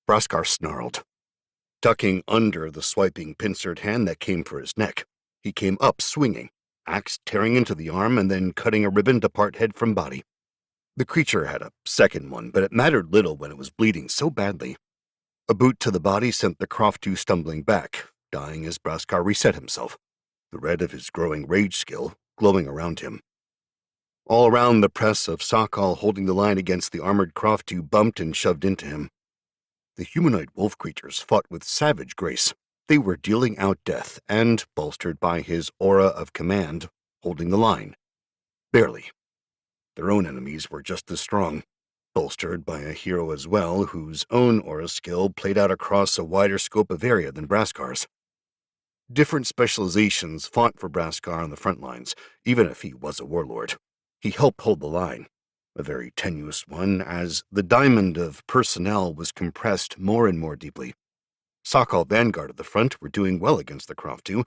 𝗂𝒂𝒂 snarled. Ducking under the swiping pincered hand that came for his neck, he came up swinging, axe tearing into the arm and then cutting a ribbon to part head from body. The creature had a second one, but it mattered little when it was bleeding so badly. A boot to the body sent the 𝗃𝒂𝒂 stumbling back, dying as 𝗂𝒂𝒂 reset himself, the red of his growing rage skill glowing around him. All around, the press of 𝗃𝒂𝒂 holding the line against the armored 𝗃𝒂𝒂 bumped and shoved into him. The humanoid wolf creatures fought with savage grace. They were dealing out death and, bolstered by his aura of command, holding the line. Barely. Their own enemies were just as strong, bolstered by a hero as well, whose own aura skill played out across a wider scope of area than 𝗂𝒂𝒂r's. Different specializations fought for 𝗂𝒂𝒂 on the front lines, even if he was a warlord. He helped hold the line, a very tenuous one, as the diamond of personnel was compressed more and more deeply. 𝗃𝒂𝒂 vanguard at the front were doing well against the 𝗃𝒂𝒂,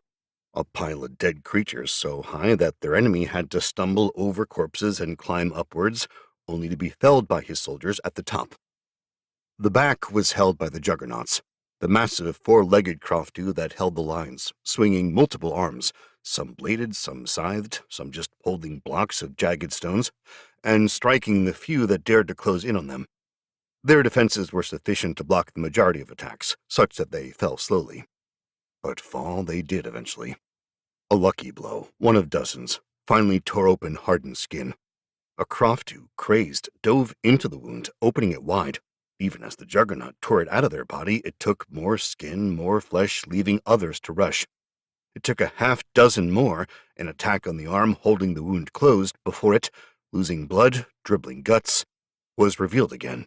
a pile of dead creatures so high that their enemy had to stumble over corpses and climb upwards, only to be felled by his soldiers at the top. The back was held by the juggernauts, the massive four-legged 𝗃𝒂𝒂 that held the lines, swinging multiple arms, some bladed, some scythed, some just holding blocks of jagged stones, and striking the few that dared to close in on them. Their defenses were sufficient to block the majority of attacks, such that they fell slowly. But fall they did eventually. A lucky blow, one of dozens, finally tore open hardened skin. A 𝗃𝒂𝒂, crazed, dove into the wound, opening it wide. Even as the juggernaut tore it out of their body, it took more skin, more flesh, leaving others to rush. It took a half-dozen more, an attack on the arm holding the wound closed, before it, losing blood, dribbling guts, was revealed again.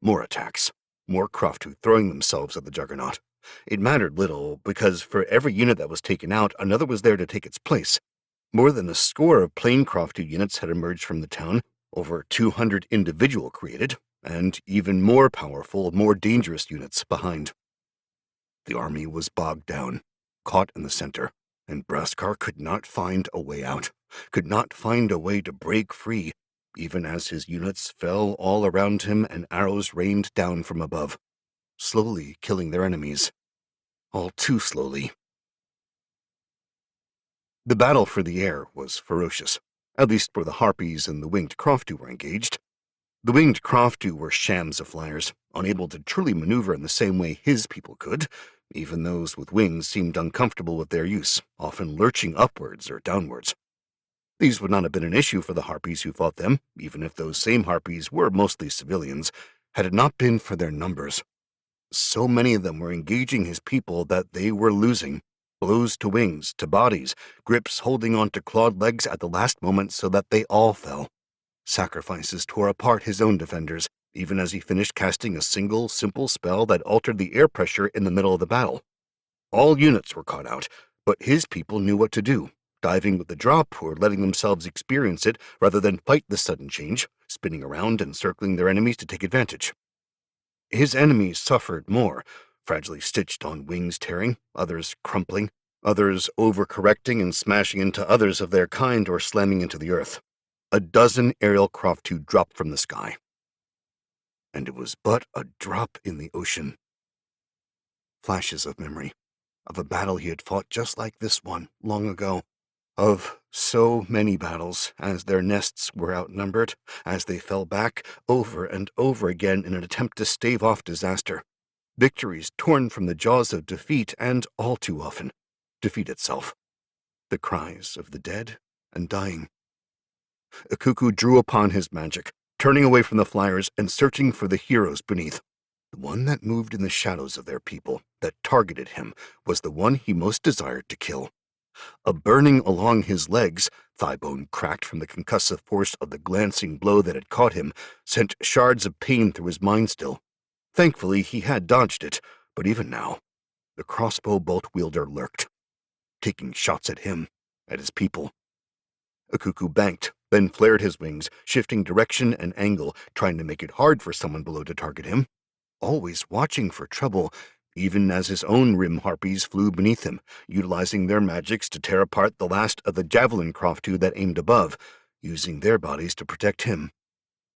More attacks, more 𝗃𝒂𝒂 throwing themselves at the juggernaut. It mattered little, because for every unit that was taken out, another was there to take its place. More than a score of plain 𝗃𝒂𝒂 units had emerged from the town, over 200 individual created, and even more powerful, more dangerous units behind. The army was bogged down, caught in the center, and 𝗂𝒂𝒂 could not find a way out, could not find a way to break free, even as his units fell all around him and arrows rained down from above, slowly killing their enemies, all too slowly. The battle for the air was ferocious, at least where the harpies and the winged 𝗃𝒂𝒂 were engaged. The winged 𝗃𝒂𝒂 were shams of flyers, unable to truly maneuver in the same way his people could. Even those with wings seemed uncomfortable with their use, often lurching upwards or downwards. These would not have been an issue for the harpies who fought them, even if those same harpies were mostly civilians, had it not been for their numbers. So many of them were engaging his people that they were losing. Blows to wings, to bodies, grips holding onto clawed legs at the last moment so that they all fell. Sacrifices tore apart his own defenders, even as he finished casting a single, simple spell that altered the air pressure in the middle of the battle. All units were caught out, but his people knew what to do, diving with the drop or letting themselves experience it rather than fight the sudden change, spinning around and circling their enemies to take advantage. His enemies suffered more, fragilely stitched on wings tearing, others crumpling, others overcorrecting and smashing into others of their kind or slamming into the earth. A dozen aerial 𝗃𝒂𝒂 dropped from the sky. And it was but a drop in the ocean. Flashes of memory, of a battle he had fought just like this one, long ago, of so many battles, as their nests were outnumbered, as they fell back over and over again in an attempt to stave off disaster. Victories torn from the jaws of defeat, and all too often, defeat itself. The cries of the dead and dying. 𝒂𝒂𝒂 drew upon his magic, turning away from the flyers and searching for the heroes beneath. The one that moved in the shadows of their people, that targeted him, was the one he most desired to kill. A burning along his legs, thigh bone cracked from the concussive force of the glancing blow that had caught him, sent shards of pain through his mind still. Thankfully, he had dodged it, but even now, the crossbow bolt wielder lurked, taking shots at him, at his people. 𝒂𝒂𝒂 banked, then flared his wings, shifting direction and angle, trying to make it hard for someone below to target him. Always watching for trouble, even as his own rim harpies flew beneath him, utilizing their magics to tear apart the last of the javelin 𝗃𝒂𝒂 that aimed above, using their bodies to protect him.